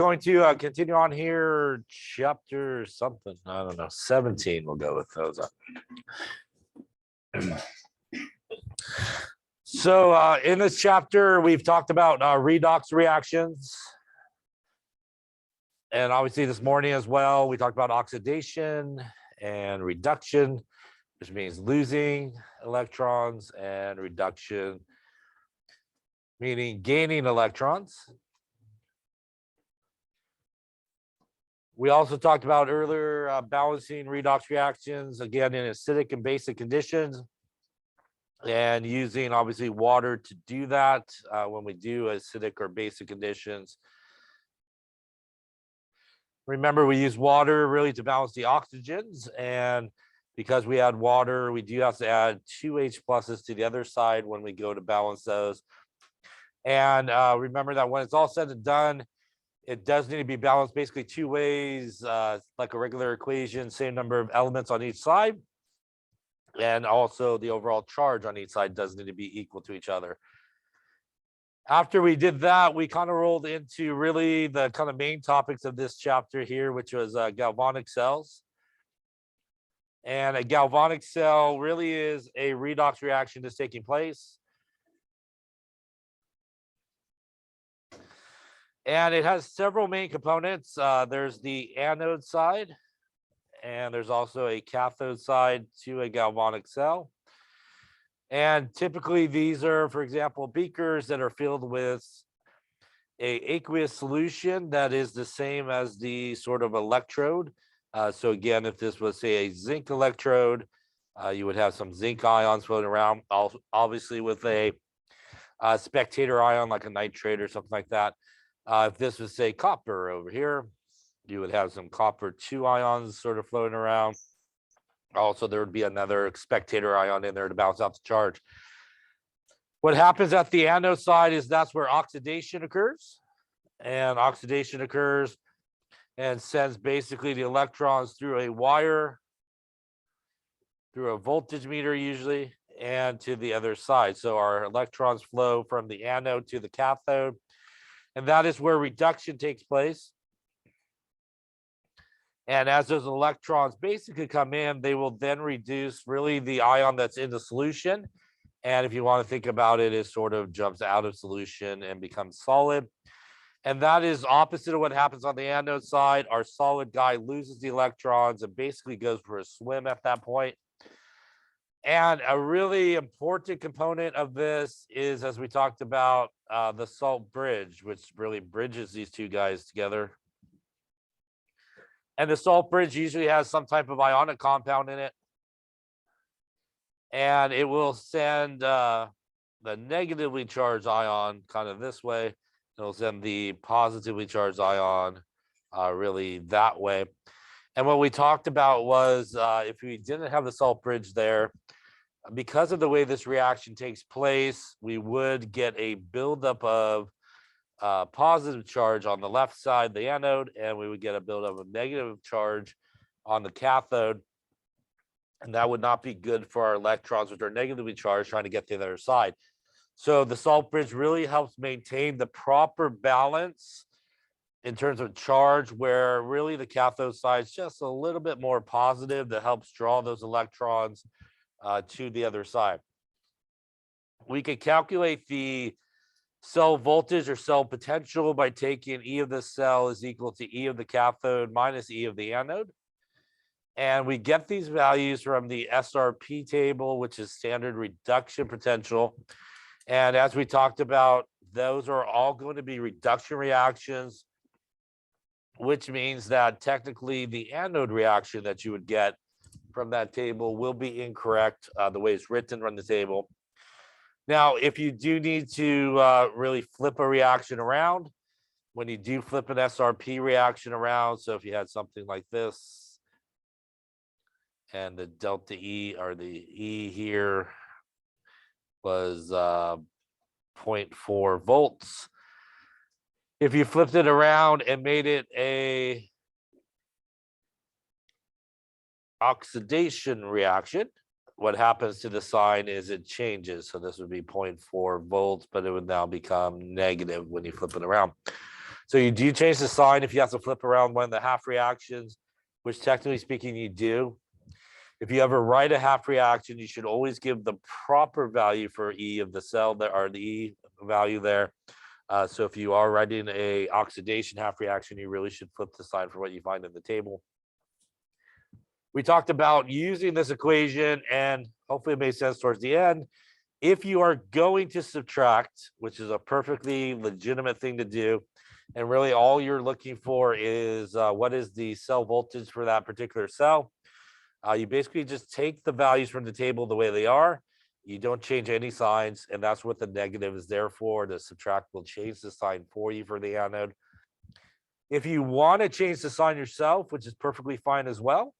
Going to continue on here, chapter something, I don't know, 17. We'll go with those. So in this chapter, we've talked about redox reactions. And obviously this morning as well, we talked about oxidation and reduction, which means losing electrons, and reduction, meaning gaining electrons. We also talked about earlier balancing redox reactions, again, in acidic and basic conditions, and using obviously water to do that when we do acidic or basic conditions. Remember, we use water really to balance the oxygens, and because we add water, we do have to add 2 H pluses to the other side when we go to balance those. And remember that when it's all said and done, it does need to be balanced basically two ways, like a regular equation, same number of elements on each side. And also the overall charge on each side does need to be equal to each other. After we did that, we kind of rolled into really the kind of main topics of this chapter here, which was galvanic cells. And a galvanic cell really is a redox reaction that's taking place. And it has several main components. There's the anode side, and there's also a cathode side to a galvanic cell. And typically these are, for example, beakers that are filled with a aqueous solution that is the same as the sort of electrode. So again, if this was, say, a zinc electrode, you would have some zinc ions floating around, obviously with a spectator ion like a nitrate or something like that. If this was, say, copper over here, you would have some copper 2 ions sort of floating around. Also, there would be another spectator ion in there to balance out the charge. What happens at the anode side is that's where oxidation occurs. And oxidation occurs and sends basically the electrons through a wire, through a voltage meter usually, and to the other side. So our electrons flow from the anode to the cathode. And that is where reduction takes place. And as those electrons basically come in, they will then reduce really the ion that's in the solution. And if you want to think about it, it sort of jumps out of solution and becomes solid. And that is opposite of what happens on the anode side. Our solid guy loses the electrons and basically goes for a swim at that point. And a really important component of this is, as we talked about, the salt bridge, which really bridges these two guys together. And the salt bridge usually has some type of ionic compound in it. And it will send the negatively charged ion kind of this way. It'll send the positively charged ion really that way. And what we talked about was if we didn't have the salt bridge there, because of the way this reaction takes place, we would get a buildup of positive charge on the left side, the anode, and we would get a buildup of negative charge on the cathode. And that would not be good for our electrons, which are negatively charged, trying to get to the other side. So the salt bridge really helps maintain the proper balance in terms of charge, where really the cathode side is just a little bit more positive that helps draw those electrons to the other side. We could calculate the cell voltage or cell potential by taking E of the cell is equal to E of the cathode minus E of the anode. And we get these values from the SRP table, which is standard reduction potential. And as we talked about, those are all going to be reduction reactions, which means that technically the anode reaction that you would get from that table will be incorrect the way it's written on the table. Now, if you do need to really flip a reaction around, when you do flip an SRP reaction around, so if you had something like this, and the delta E or the E here was 0.4 volts. If you flipped it around and made it a oxidation reaction, what happens to the sign is it changes. So this would be 0.4 volts, but it would now become negative when you flip it around. So you do change the sign if you have to flip around one of the half reactions, which technically speaking you do. If you ever write a half reaction, you should always give the proper value for E of the cell there, or the E value there. So if you are writing a oxidation half reaction, you really should flip the sign for what you find in the table. We talked about using this equation, and hopefully it made sense towards the end. If you are going to subtract, which is a perfectly legitimate thing to do, and really all you're looking for is what is the cell voltage for that particular cell. You basically just take the values from the table the way they are. You don't change any signs, and that's what the negative is there for. The subtract will change the sign for you for the anode. If you want to change the sign yourself, which is perfectly fine as well,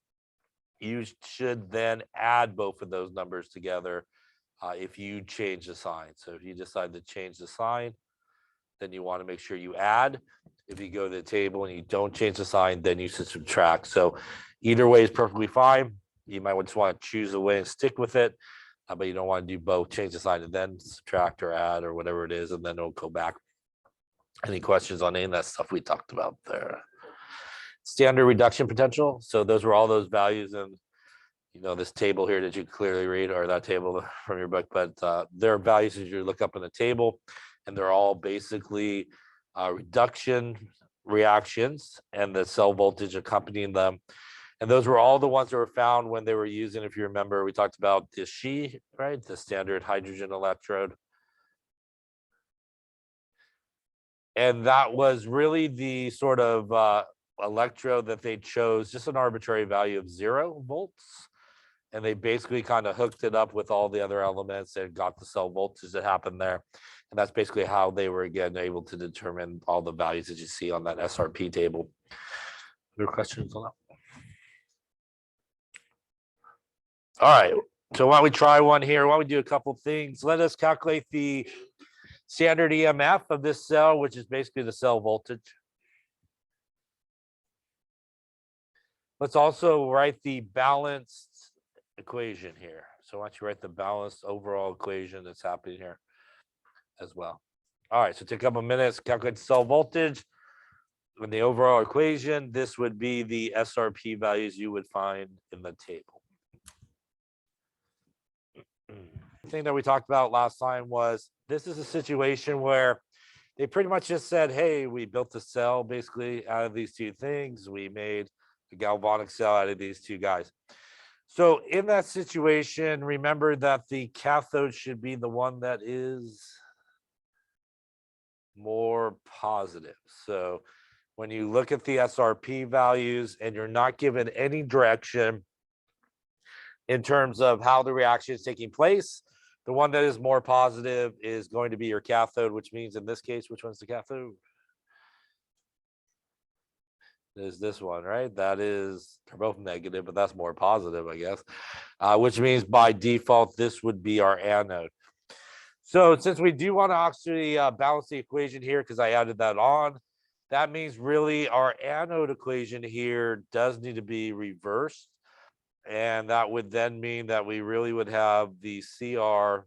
you should then add both of those numbers together if you change the sign. So if you decide to change the sign, then you want to make sure you add. If you go to the table and you don't change the sign, then you should subtract. So either way is perfectly fine. You might just want to choose a way and stick with it, but you don't want to do both, change the sign and then subtract or add or whatever it is, and then it'll go back. Any questions on any of that stuff we talked about there? Standard reduction potential. So those were all those values in this table here that you clearly read, or that table from your book, but there are values that you look up in the table, and they're all basically reduction reactions and the cell voltage accompanying them. And those were all the ones that were found when they were using, if you remember, we talked about the She, right? The standard hydrogen electrode. And that was really the sort of electrode that they chose, just an arbitrary value of 0 volts. And they basically kind of hooked it up with all the other elements and got the cell voltage that happened there. And that's basically how they were, again, able to determine all the values that you see on that SRP table. Other questions on that? All right, so why don't we try one here? Why don't we do a couple things? Let us calculate the standard EMF of this cell, which is basically the cell voltage. Let's also write the balanced equation here. So why don't you write the balanced overall equation that's happening here as well. All right, so take a couple minutes, calculate the cell voltage. In the overall equation, this would be the SRP values you would find in the table. The thing that we talked about last time was this is a situation where they pretty much just said, hey, we built a cell basically out of these two things. We made a galvanic cell out of these two guys. So in that situation, remember that the cathode should be the one that is more positive. So when you look at the SRP values and you're not given any direction in terms of how the reaction is taking place, the one that is more positive is going to be your cathode, which means in this case, which one's the cathode? Is this one, right? That is, they're both negative, but that's more positive, I guess, which means by default, this would be our anode. So since we do want to actually balance the equation here, because I added that on, that means really our anode equation here does need to be reversed. And that would then mean that we really would have the CR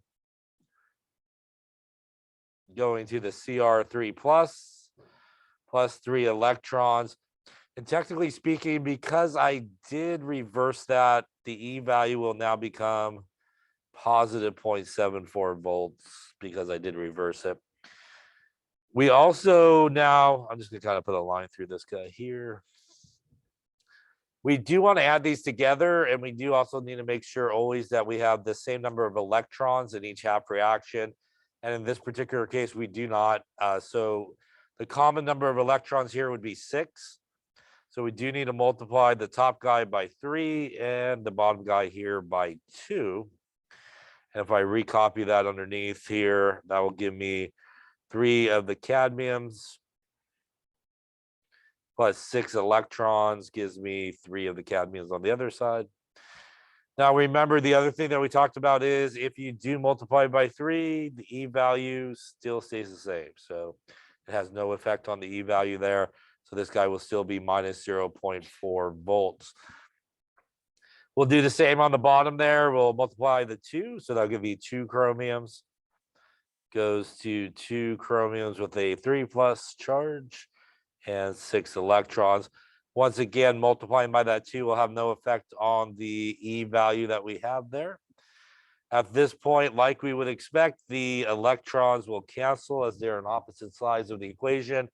going to the CR3 plus 3 electrons. And technically speaking, because I did reverse that, the E value will now become positive 0.74 volts because I did reverse it. We also now, I'm just going to kind of put a line through this guy here. We do want to add these together, and we do also need to make sure always that we have the same number of electrons in each half reaction. And in this particular case, we do not. So the common number of electrons here would be 6. So we do need to multiply the top guy by 3 and the bottom guy here by 2. And if I recopy that underneath here, that will give me 3 of the cadmiums plus 6 electrons gives me 3 of the cadmiums on the other side. Now remember, the other thing that we talked about is if you do multiply by 3, the E value still stays the same. So it has no effect on the E value there. So this guy will still be minus 0.4 volts. We'll do the same on the bottom there. We'll multiply the 2. So that'll give you 2 chromiums. Goes to 2 chromiums with a 3+ charge. and 6 electrons. Once again, multiplying by that 2 will have no effect on the E value that we have there. At this point, like we would expect, the electrons will cancel as they're on opposite sides of the equation.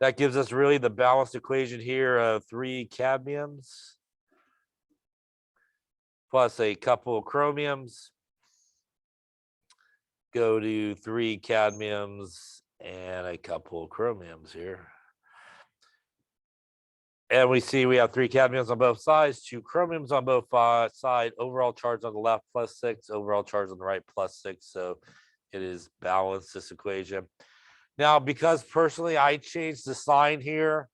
That gives us really the balanced equation here of 3 cadmiums plus a couple of chromiums. Go to 3 cadmiums and a couple of chromiums here. And we see we have 3 cadmiums on both sides, 2 chromiums on both sides, overall charge on the left +6, overall charge on the right +6. So it is balanced, this equation. Now, because personally I changed the sign here,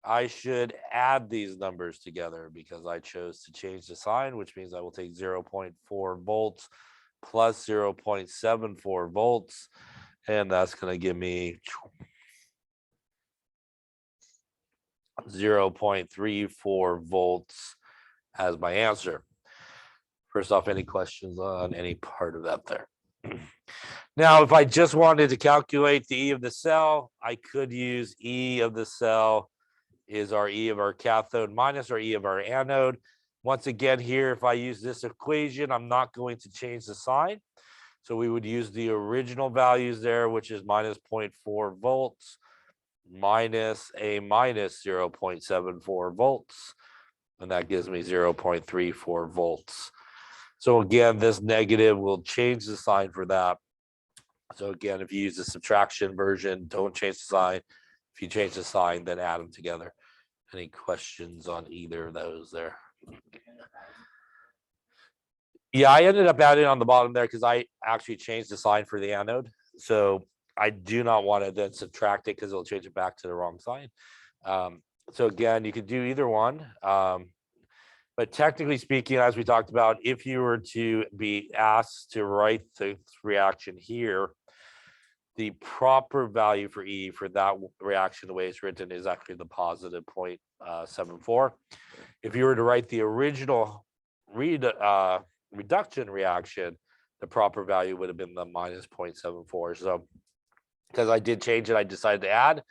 I should add these numbers together because I chose to change the sign, which means I will take 0.4 volts plus 0.74 volts. And that's going to give me 0.34 volts as my answer. First off, any questions on any part of that there? Now, if I just wanted to calculate the E of the cell, I could use E of the cell is our E of our cathode minus our E of our anode. Once again here, if I use this equation, I'm not going to change the sign. So we would use the original values there, which is minus 0.4 volts minus a minus 0.74 volts. And that gives me 0.34 volts. So again, this negative will change the sign for that. So again, if you use the subtraction version, don't change the sign. If you change the sign, then add them together. Any questions on either of those there? Yeah, I ended up adding on the bottom there because I actually changed the sign for the anode. So I do not want to then subtract it because it'll change it back to the wrong sign. So again, you could do either one. But technically speaking, as we talked about, if you were to be asked to write the reaction here, the proper value for E for that reaction, the way it's written, is actually the positive 0.74. If you were to write the original reduction reaction, the proper value would have been the minus 0.74. So because I did change it, I decided to add.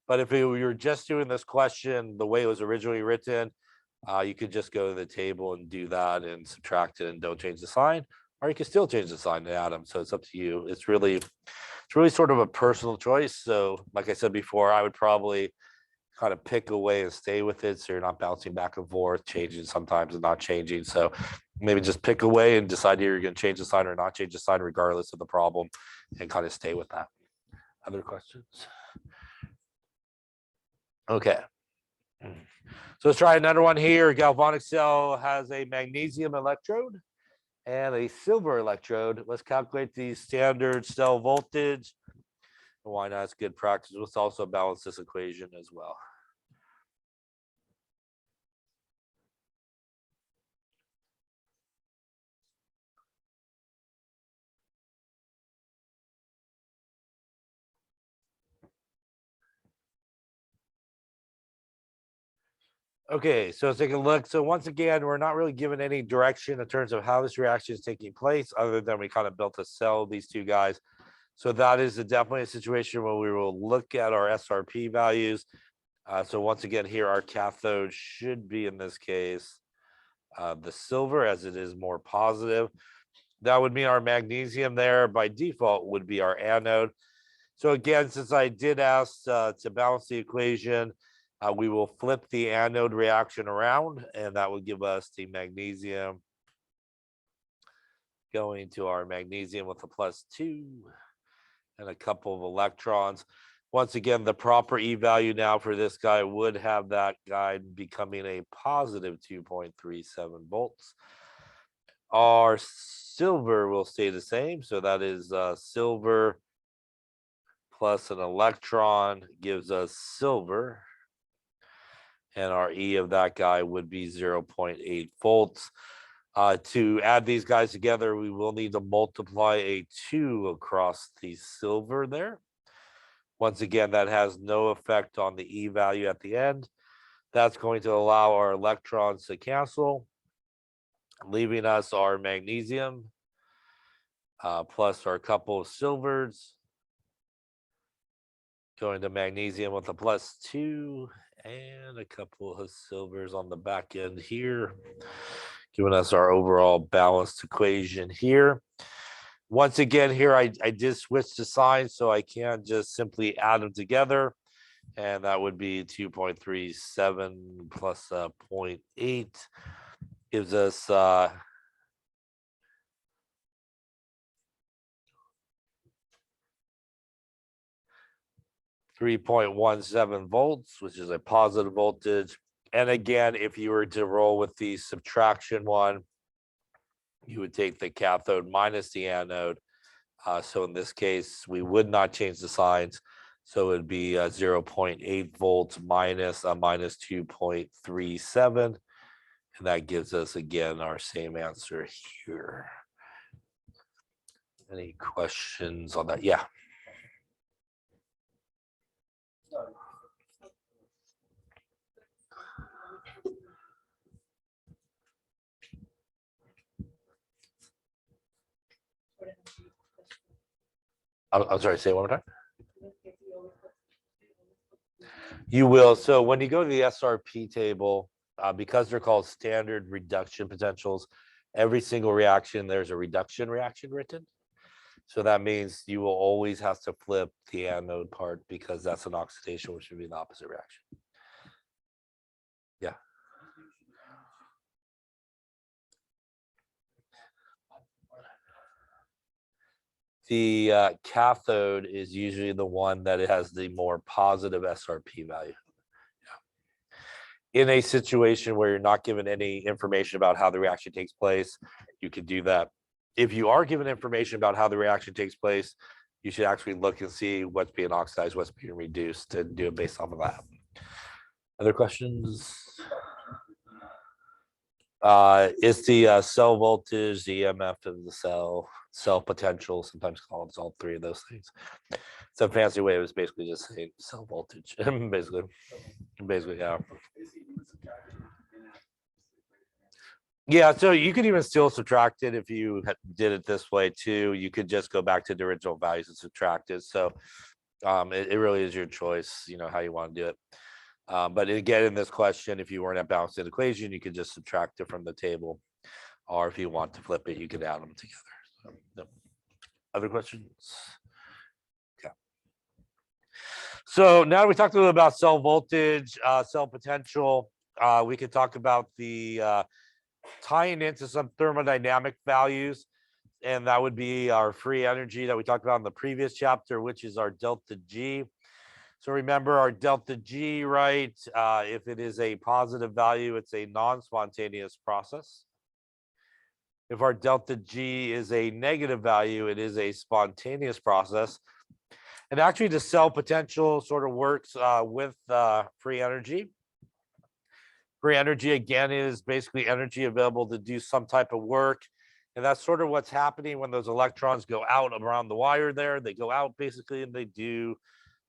But if we were just doing this question the way it was originally written, you could just go to the table and do that and subtract it and don't change the sign, or you can still change the sign to add them. So it's up to you. It's really sort of a personal choice. So like I said before, I would probably kind of pick away and stay with it so you're not bouncing back and forth, changing sometimes and not changing. So maybe just pick away and decide you're going to change the sign or not change the sign regardless of the problem and kind of stay with that. Other questions? Okay. So let's try another one here. A galvanic cell has a magnesium electrode and a silver electrode. Let's calculate the standard cell voltage. Why not? It's good practice. Let's also balance this equation as well. Okay, so let's take a look. So once again, we're not really given any direction in terms of how this reaction is taking place, other than we kind of built a cell, these two guys. So that is definitely a situation where we will look at our SRP values. So once again, here our cathode should be, in this case, the silver, as it is more positive. That would mean our magnesium there by default would be our anode. So again, since I did ask to balance the equation, we will flip the anode reaction around, and that will give us the magnesium going to our magnesium with a +2 and a couple of electrons. Once again, the proper E value now for this guy would have that guy becoming a positive 2.37 volts. Our silver will stay the same. So that is silver plus an electron gives us silver. And our E of that guy would be 0.8 volts. To add these guys together, we will need to multiply a 2 across the silver there. Once again, that has no effect on the E value at the end. That's going to allow our electrons to cancel, leaving us our magnesium plus our couple of silvers. Going to magnesium with a +2 and a couple of silvers on the back end here, giving us our overall balanced equation here. Once again, here I did switch the signs, so I can just simply add them together. And that would be 2.37 plus 0.8 gives us 3.17 volts, which is a positive voltage. And again, if you were to roll with the subtraction one, you would take the cathode minus the anode. So in this case, we would not change the signs. So it would be 0.8 volts minus a minus 2.37. And that gives us, again, our same answer here. Any questions on that? Yeah. I'm sorry, say it one more time. You will. So when you go to the SRP table, because they're called standard reduction potentials, every single reaction, there's a reduction reaction written. So that means you will always have to flip the anode part because that's an oxidation, which would be the opposite reaction. Yeah. The cathode is usually the one that it has the more positive SRP value. In a situation where you're not given any information about how the reaction takes place, you could do that. If you are given information about how the reaction takes place, you should actually look and see what's being oxidized, what's being reduced, and do it based off of that. Other questions? It's the cell voltage, the EMF of the cell potential, sometimes called. It's all three of those things. It's a fancy way of basically just saying cell voltage, basically, yeah. Yeah, so you could even still subtract it if you did it this way too. You could just go back to the original values and subtract it. So it really is your choice, how you want to do it. But again, in this question, if you weren't at balanced equation, you could just subtract it from the table. Or if you want to flip it, you could add them together. So, no. Other questions? Okay. So now we talked a little about cell voltage, cell potential. We could talk about the tying into some thermodynamic values, and that would be our free energy that we talked about in the previous chapter, which is our delta G. So remember our delta G, right? If it is a positive value, it's a non-spontaneous process. If our delta G is a negative value, it is a spontaneous process. And actually the cell potential sort of works with free energy. Free energy, again, is basically energy available to do some type of work. And that's sort of what's happening when those electrons go out around the wire there. They go out basically and they do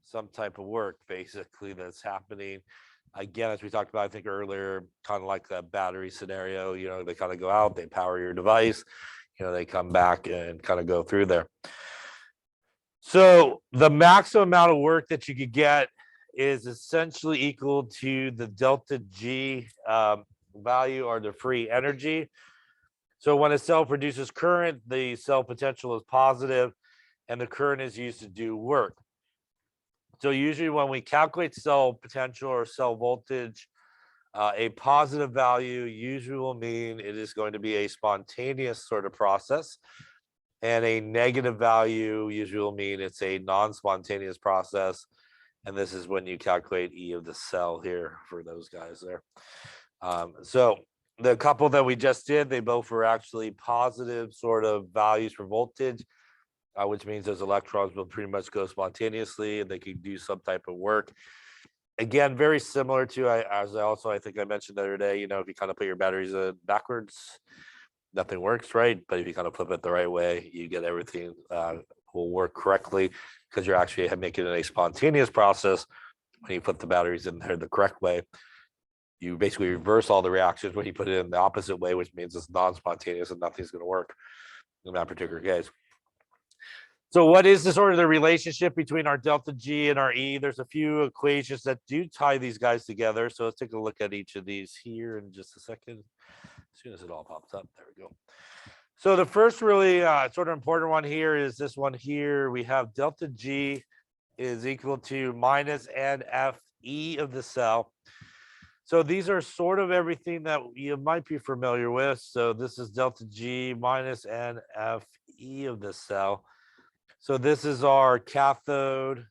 some type of work basically that's happening. Again, as we talked about, I think earlier, kind of like the battery scenario, they kind of go out, they power your device, they come back and kind of go through there. So the maximum amount of work that you could get is essentially equal to the delta G value or the free energy. So when a cell produces current, the cell potential is positive and the current is used to do work. So usually when we calculate cell potential or cell voltage, a positive value usually will mean it is going to be a spontaneous sort of process. And a negative value usually will mean it's a non-spontaneous process. And this is when you calculate E of the cell here for those guys there. So the couple that we just did, they both were actually positive sort of values for voltage, which means those electrons will pretty much go spontaneously and they can do some type of work. Again, very similar to, as I think I mentioned the other day, if you kind of put your batteries in backwards, nothing works, right? But if you kind of flip it the right way, you get everything will work correctly because you're actually making it a spontaneous process. When you put the batteries in there the correct way, you basically reverse all the reactions when you put it in the opposite way, which means it's non-spontaneous and nothing's going to work in that particular case. So what is the sort of the relationship between our delta G and our E? There's a few equations that do tie these guys together. So let's take a look at each of these here in just a second. As soon as it all pops up, there we go. So the first really sort of important one here is this one here. We have delta G is equal to minus NFE of the cell. So these are sort of everything that you might be familiar with. So this is delta G minus NFE of the cell. So this is our cathode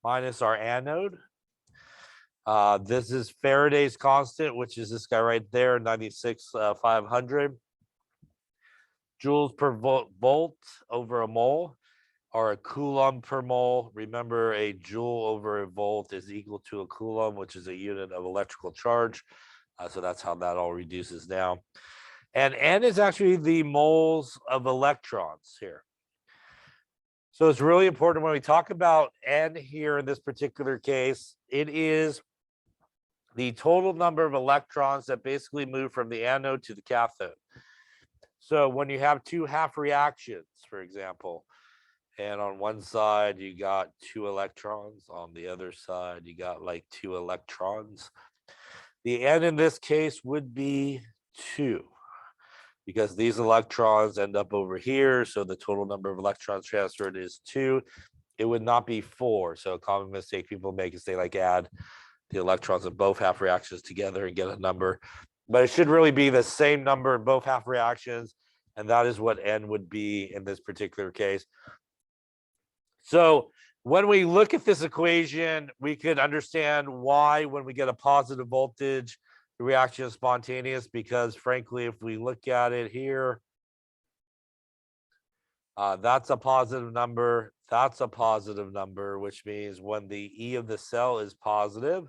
minus our anode. This is Faraday's constant, which is this guy right there, 96,500 joules per volt over a mole, or a coulomb per mole. Remember, a joule over a volt is equal to a coulomb, which is a unit of electrical charge. So that's how that all reduces down. And N is actually the moles of electrons here. So it's really important when we talk about N here in this particular case, it is the total number of electrons that basically move from the anode to the cathode. So when you have two half reactions, for example, and on one side you got 2 electrons, on the other side you got like 2 electrons, the N in this case would be 2. Because these electrons end up over here, so the total number of electrons transferred is 2. It would not be 4. So a common mistake people make is they like add the electrons of both half reactions together and get a number. But it should really be the same number in both half reactions, and that is what N would be in this particular case. So when we look at this equation, we could understand why when we get a positive voltage, the reaction is spontaneous, because frankly, if we look at it here, that's a positive number. That's a positive number, which means when the E of the cell is positive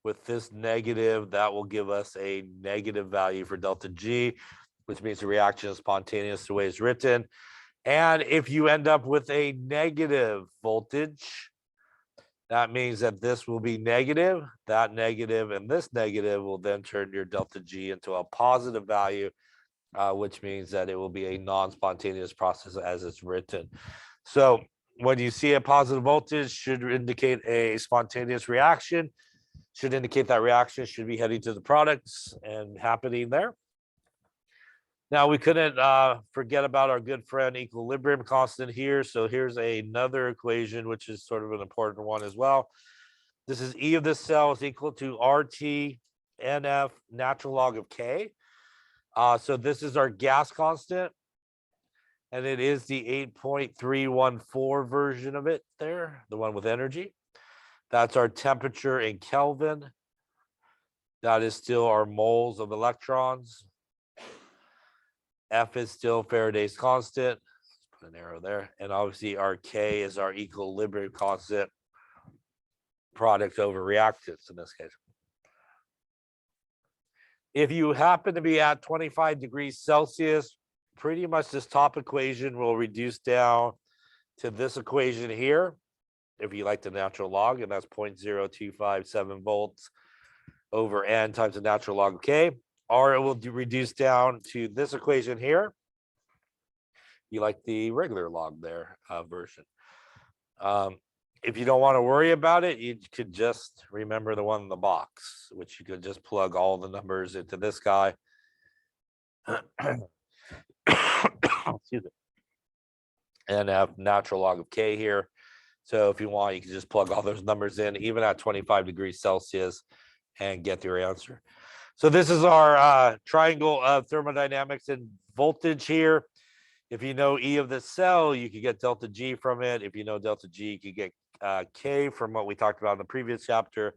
with this negative, that will give us a negative value for delta G, which means the reaction is spontaneous the way it's written. And if you end up with a negative voltage, that means that this will be negative, that negative, and this negative will then turn your delta G into a positive value, which means that it will be a non-spontaneous process as it's written. So when you see a positive voltage, should indicate a spontaneous reaction, should indicate that reaction should be heading to the products and happening there. Now, we couldn't forget about our good friend equilibrium constant here. So here's another equation, which is sort of an important one as well. This is E of this cell is equal to RT NF natural log of K. So this is our gas constant, and it is the 8.314 version of it there, the one with energy. That's our temperature in Kelvin. That is still our moles of electrons. F is still Faraday's constant. Let's put an arrow there. And obviously our K is our equilibrium constant, product over reactants in this case. If you happen to be at 25 degrees Celsius, pretty much this top equation will reduce down to this equation here, if you like the natural log, and that's 0.0257 volts over N times the natural log of K. Or it will reduce down to this equation here. You like the regular log there version. If you don't want to worry about it, you could just remember the one in the box, which you could just plug all the numbers into this guy. Excuse me. And have natural log of K here. So if you want, you can just plug all those numbers in, even at 25 degrees Celsius, and get your answer. So this is our triangle of thermodynamics and voltage here. If you know E of the cell, you could get delta G from it. If you know delta G, you could get K from what we talked about in the previous chapter.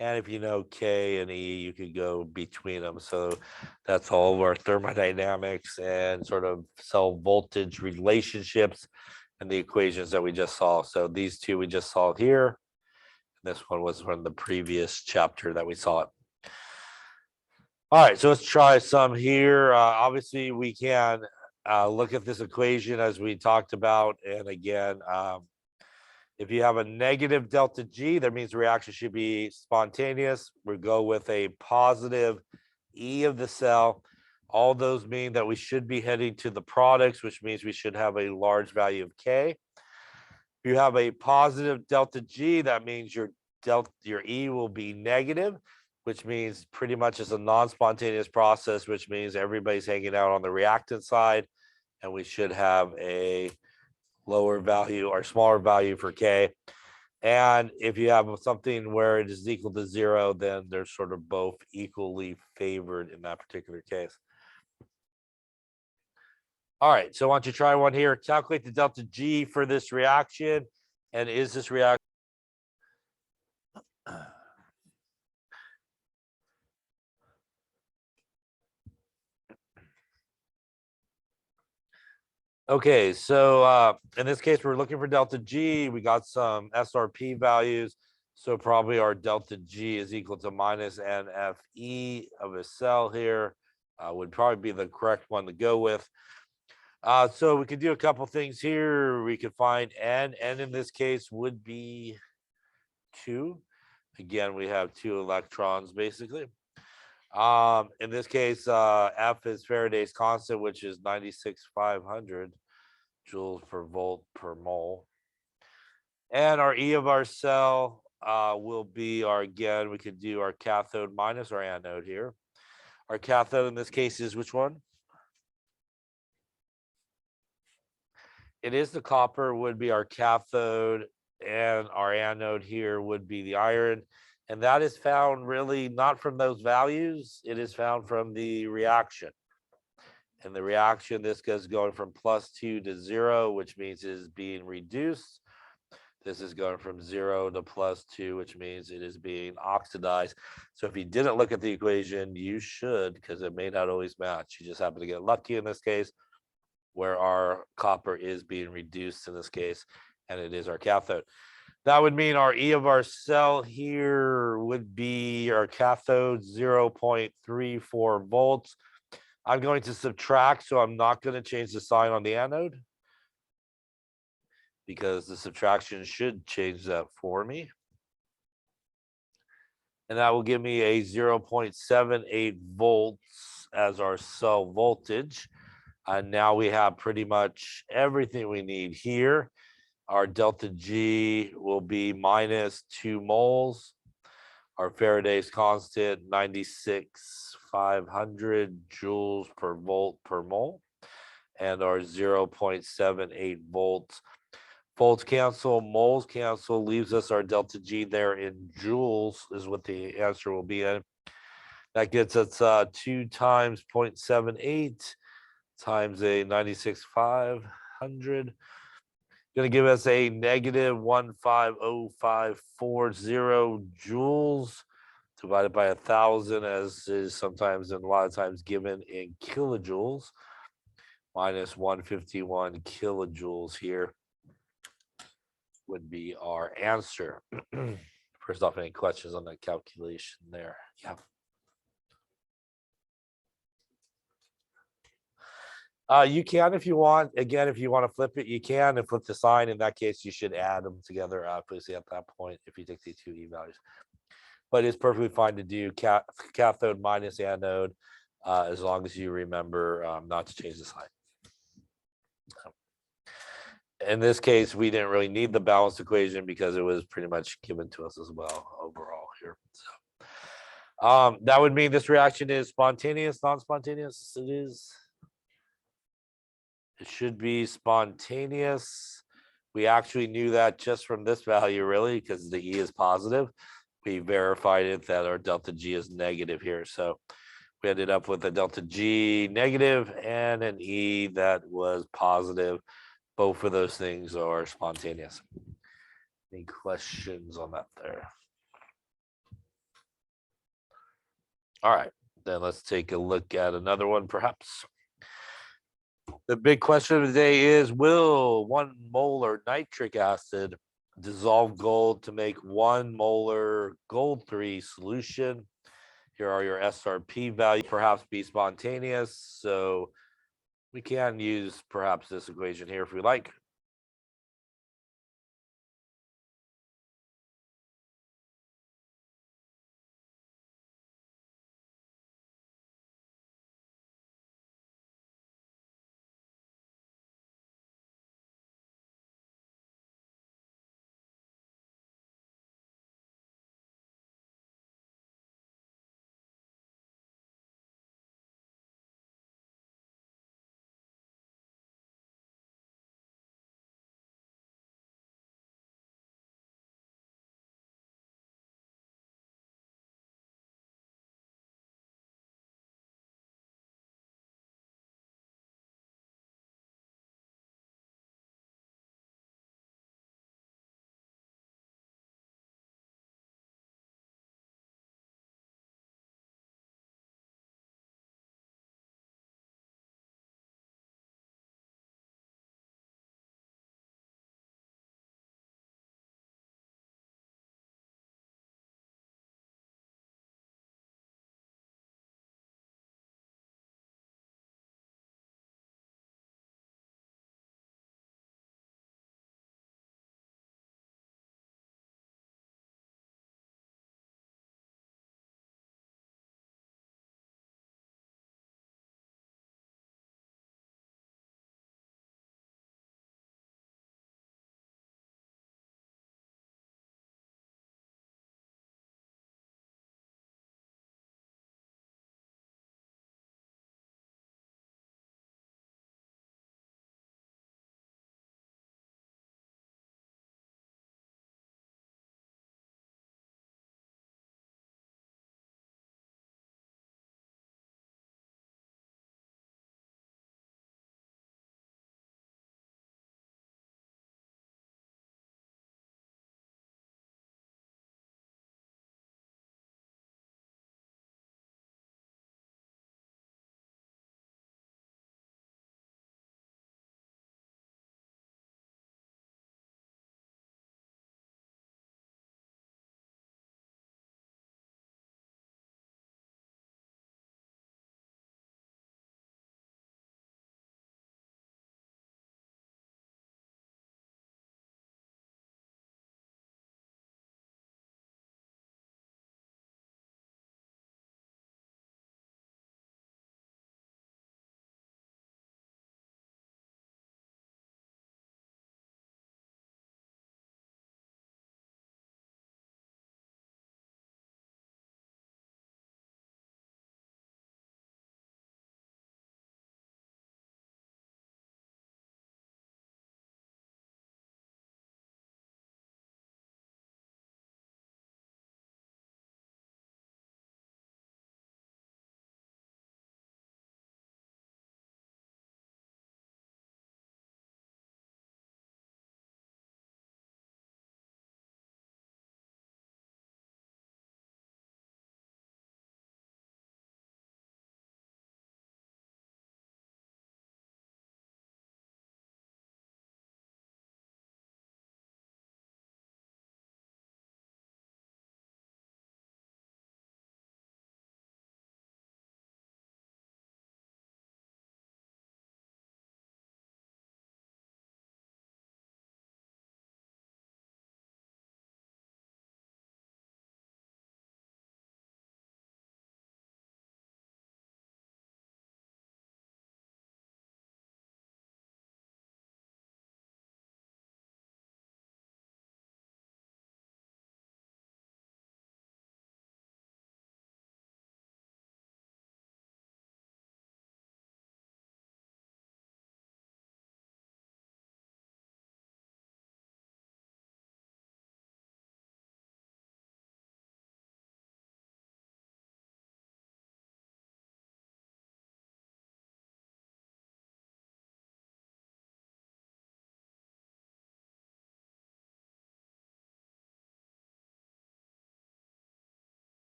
And if you know K and E, you could go between them. So that's all of our thermodynamics and sort of cell voltage relationships and the equations that we just saw. So these two we just saw here. This one was from the previous chapter that we saw it. All right, so let's try some here. Obviously, we can look at this equation as we talked about. And again, if you have a negative delta G, that means the reaction should be spontaneous. We go with a positive E of the cell. All those mean that we should be heading to the products, which means we should have a large value of K. If you have a positive delta G, that means your E will be negative, which means pretty much it's a non-spontaneous process, which means everybody's hanging out on the reactant side, and we should have a lower value or smaller value for K. And if you have something where it is equal to 0, then they're sort of both equally favored in that particular case. All right, so why don't you try one here? Calculate the delta G for this reaction. And is this reaction? Okay, so in this case, we're looking for delta G. We got some SRP values. So probably our delta G is equal to minus NFE of a cell here. Would probably be the correct one to go with. So we could do a couple things here. We could find N. N in this case would be 2. Again, we have 2 electrons basically. In this case, F is Faraday's constant, which is 96,500 joules per volt per mole. And our E of our cell will be again, we could do our cathode minus our anode here. Our cathode in this case is which one? It is the copper, would be our cathode, and our anode here would be the iron. And that is found really not from those values. It is found from the reaction. And the reaction, this goes going from +2 to 0, which means it is being reduced. This is going from 0 to +2, which means it is being oxidized. So if you didn't look at the equation, you should, because it may not always match. You just happen to get lucky in this case, where our copper is being reduced in this case, and it is our cathode. That would mean our E of our cell here would be our cathode 0.34 volts. I'm going to subtract, so I'm not going to change the sign on the anode because the subtraction should change that for me. And that will give me a 0.78 volts as our cell voltage. And now we have pretty much everything we need here. Our delta G will be minus 2 moles. Our Faraday's constant, 96,500 joules per volt per mole. And our 0.78 volts. Volts cancel, moles cancel, leaves us our delta G there in joules is what the answer will be in. That gets us 2 times 0.78 times a 96,500. Going to give us a negative 150,540 joules divided by 1,000, as is sometimes and a lot of times given in kilojoules, minus 151 kilojoules here would be our answer. First off, any questions on that calculation there? Yeah. You can if you want. Again, if you want to flip it, you can. And flip the sign. In that case, you should add them together, obviously, at that point, if you take the 2 E values. But it's perfectly fine to do cathode minus anode, as long as you remember not to change the sign. In this case, we didn't really need the balanced equation because it was pretty much given to us as well overall here. So that would mean this reaction is spontaneous, non-spontaneous. It is. It should be spontaneous. We actually knew that just from this value, really, because the E is positive. We verified it that our delta G is negative here. So we ended up with a delta G negative and an E that was positive. Both of those things are spontaneous. Any questions on that there? All right, then let's take a look at another one, perhaps. The big question of the day is, will 1 molar nitric acid dissolve gold to make 1 molar gold-3 solution? Here are your SRP values, perhaps be spontaneous. So we can use perhaps this equation here if we like.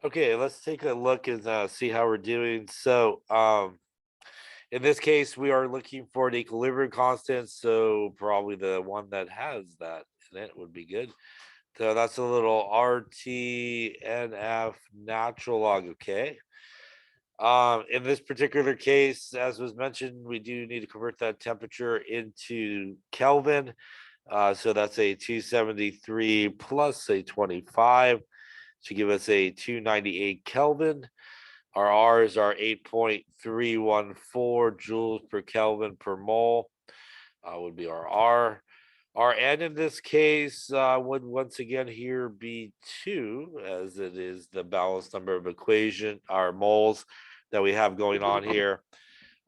Okay, let's take a look and see how we're doing. So, in this case, we are looking for an equilibrium constant. So probably the one that has that in it would be good. So that's a little RTNF natural log of K. In this particular case, as was mentioned, we do need to convert that temperature into Kelvin. So that's a 273 plus a 25 to give us a 298 Kelvin. Our R's are 8.314 joules per Kelvin per mole, would be our R. Our N in this case would once again here be 2, as it is the balanced number of equation, our moles that we have going on here.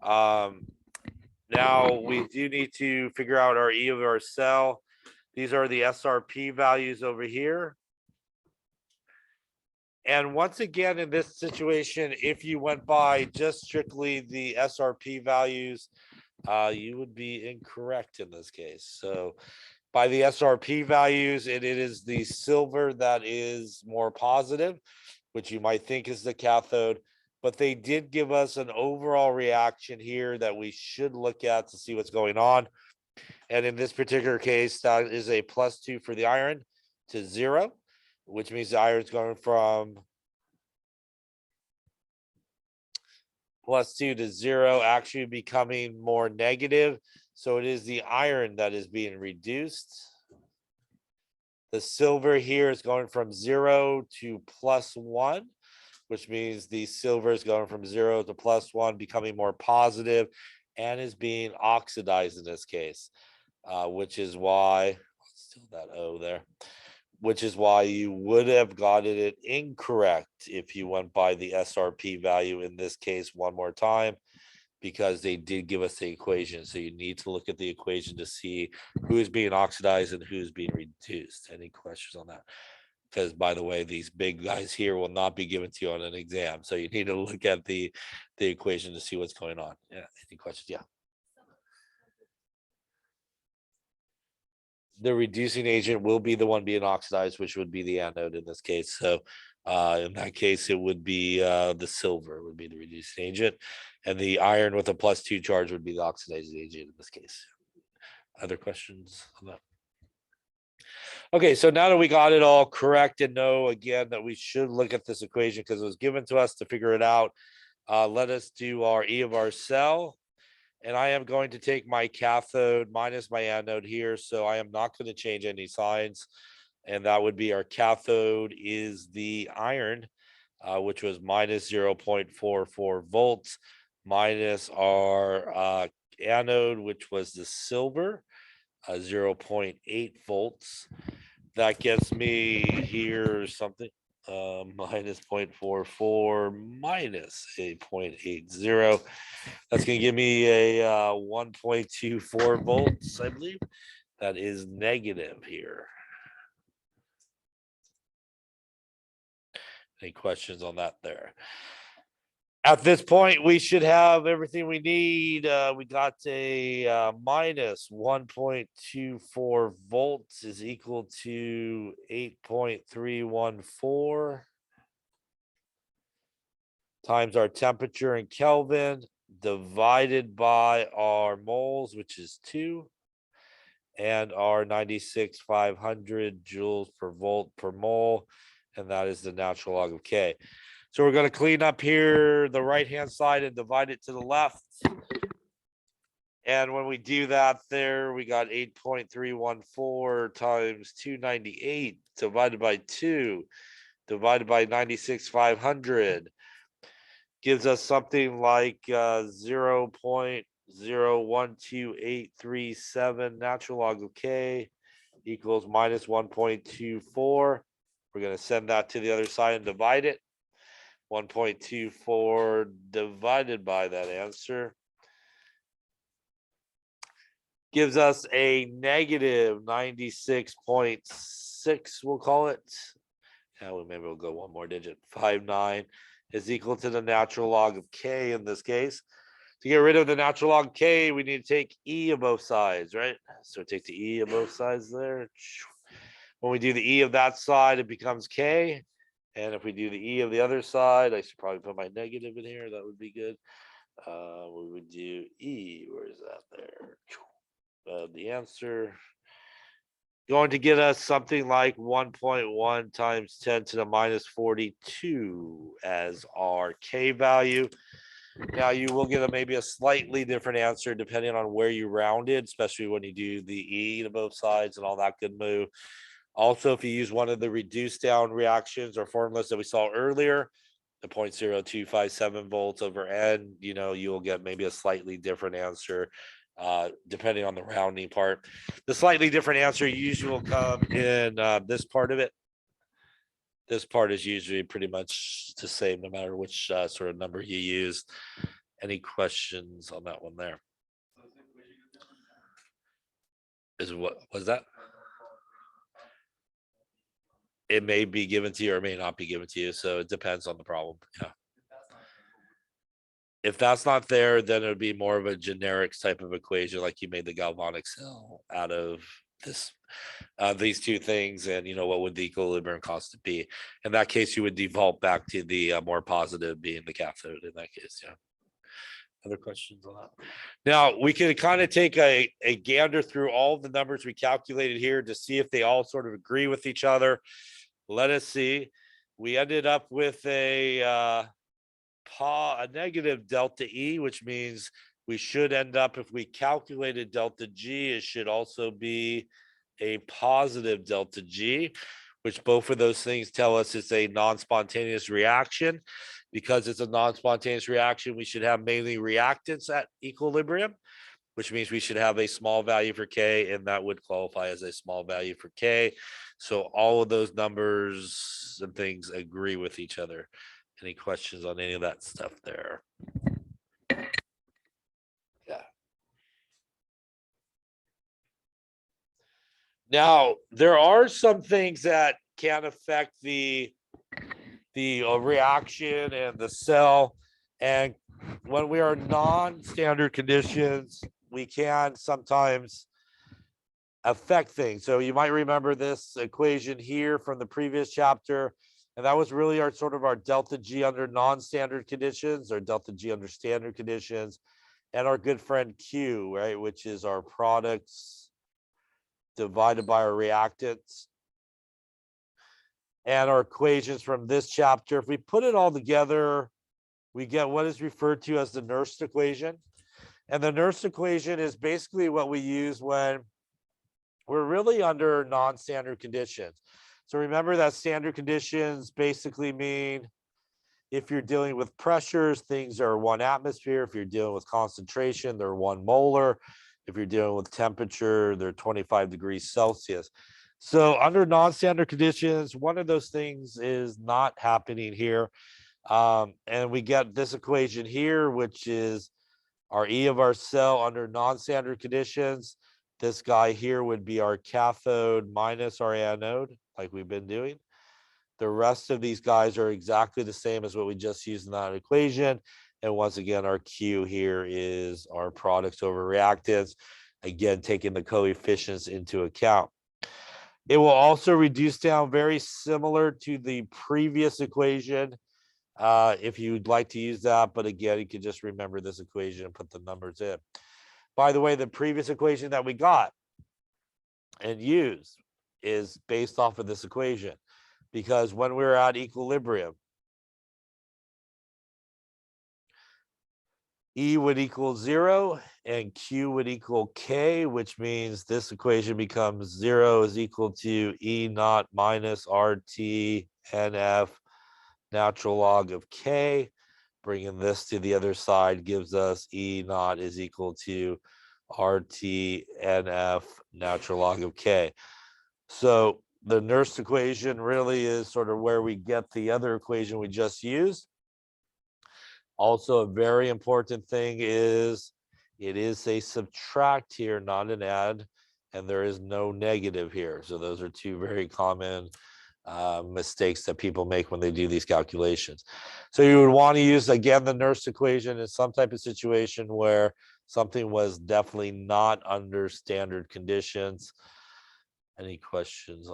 Now we do need to figure out our E of our cell. These are the SRP values over here. And once again, in this situation, if you went by just strictly the SRP values, you would be incorrect in this case. So by the SRP values, it is the silver that is more positive, which you might think is the cathode, but they did give us an overall reaction here that we should look at to see what's going on. And in this particular case, that is a +2 for the iron to 0, which means the iron is going from +2 to 0, actually becoming more negative. So it is the iron that is being reduced. The silver here is going from 0 to +1, which means the silver is going from 0 to +1, becoming more positive, and is being oxidized in this case, which is why, still that O there, which is why you would have gotten it incorrect if you went by the SRP value in this case one more time, because they did give us the equation. So you need to look at the equation to see who's being oxidized and who's being reduced. Any questions on that? Because by the way, these big guys here will not be given to you on an exam. So you need to look at the equation to see what's going on. Yeah. Any questions? Yeah. The reducing agent will be the one being oxidized, which would be the anode in this case. So in that case, it would be the silver would be the reducing agent, and the iron with a +2 charge would be the oxidizing agent in this case. Other questions on that? Okay, so now that we got it all correct and know again that we should look at this equation because it was given to us to figure it out, let us do our E of our cell. And I am going to take my cathode minus my anode here. So I am not going to change any signs. And that would be our cathode is the iron, which was minus 0.44 volts, minus our anode, which was the silver, 0.8 volts. That gets me here something minus 0.44 minus 8.80. That's going to give me a 1.24 volts, I believe. That is negative here. Any questions on that there? At this point, we should have everything we need. We got a minus 1.24 volts is equal to 8.314 times our temperature in Kelvin divided by our moles, which is 2, and our 96,500 joules per volt per mole, and that is the natural log of K. So we're going to clean up here the right-hand side and divide it to the left. And when we do that there, we got 8.314 times 298 divided by 2 divided by 96,500 gives us something like 0.012837 natural log of K equals minus 1.24. We're going to send that to the other side and divide it. 1.24 divided by that answer gives us a negative 96.6, we'll call it. Now maybe we'll go one more digit. 59 is equal to the natural log of K in this case. To get rid of the natural log K, we need to take E of both sides, right? So take the E of both sides there. When we do the E of that side, it becomes K. And if we do the E of the other side, I should probably put my negative in here. That would be good. We would do E. Where is that there? The answer going to get us something like 1.1 times 10 to the minus 42 as our K value. Now you will get maybe a slightly different answer depending on where you rounded, especially when you do the E to both sides and all that good move. Also, if you use one of the reduced down reactions or formulas that we saw earlier, the 0.0257 volts over N, you'll get maybe a slightly different answer depending on the rounding part. The slightly different answer usually will come in this part of it. This part is usually pretty much the same no matter which sort of number you use. Any questions on that one there? What was that? It may be given to you or may not be given to you. So it depends on the problem. Yeah. If that's not there, then it would be more of a generic type of equation, like you made the galvanic cell out of these two things, and what would the equilibrium constant be? In that case, you would default back to the more positive being the cathode. In that case, yeah. Other questions on that? Now we can kind of take a gander through all the numbers we calculated here to see if they all sort of agree with each other. Let us see. We ended up with a negative delta E, which means we should end up, if we calculated delta G, it should also be a positive delta G, which both of those things tell us it's a non-spontaneous reaction. Because it's a non-spontaneous reaction, we should have mainly reactants at equilibrium, which means we should have a small value for K, and that would qualify as a small value for K. So all of those numbers and things agree with each other. Any questions on any of that stuff there? Yeah. Now, there are some things that can affect the reaction and the cell. And when we are non-standard conditions, we can sometimes affect things. So you might remember this equation here from the previous chapter. And that was really our delta G under non-standard conditions, or delta G under standard conditions, and our good friend Q, right, which is our products divided by our reactants. And our equations from this chapter, if we put it all together, we get what is referred to as the nearst equation. And the nearst equation is basically what we use when we're really under non-standard conditions. So remember that standard conditions basically mean if you're dealing with pressures, things are 1 atmosphere. If you're dealing with concentration, they're 1 molar. If you're dealing with temperature, they're 25 degrees Celsius. So under non-standard conditions, one of those things is not happening here. And we get this equation here, which is our E of our cell under non-standard conditions. This guy here would be our cathode minus our anode, like we've been doing. The rest of these guys are exactly the same as what we just used in that equation. And once again, our Q here is our products over reactants, again, taking the coefficients into account. It will also reduce down very similar to the previous equation if you'd like to use that. But again, you can just remember this equation and put the numbers in. By the way, the previous equation that we got and used is based off of this equation, because when we're at equilibrium, E would equal 0 and Q would equal K, which means this equation becomes 0 is equal to E naught minus RT NF natural log of K. Bringing this to the other side gives us E naught is equal to RT NF natural log of K. So the nearst equation really is sort of where we get the other equation we just used. Also, a very important thing is it is a subtract here, not an add, and there is no negative here. So those are two very common mistakes that people make when they do these calculations. So you would want to use, again, the nearst equation in some type of situation where something was definitely not under standard conditions. Any questions on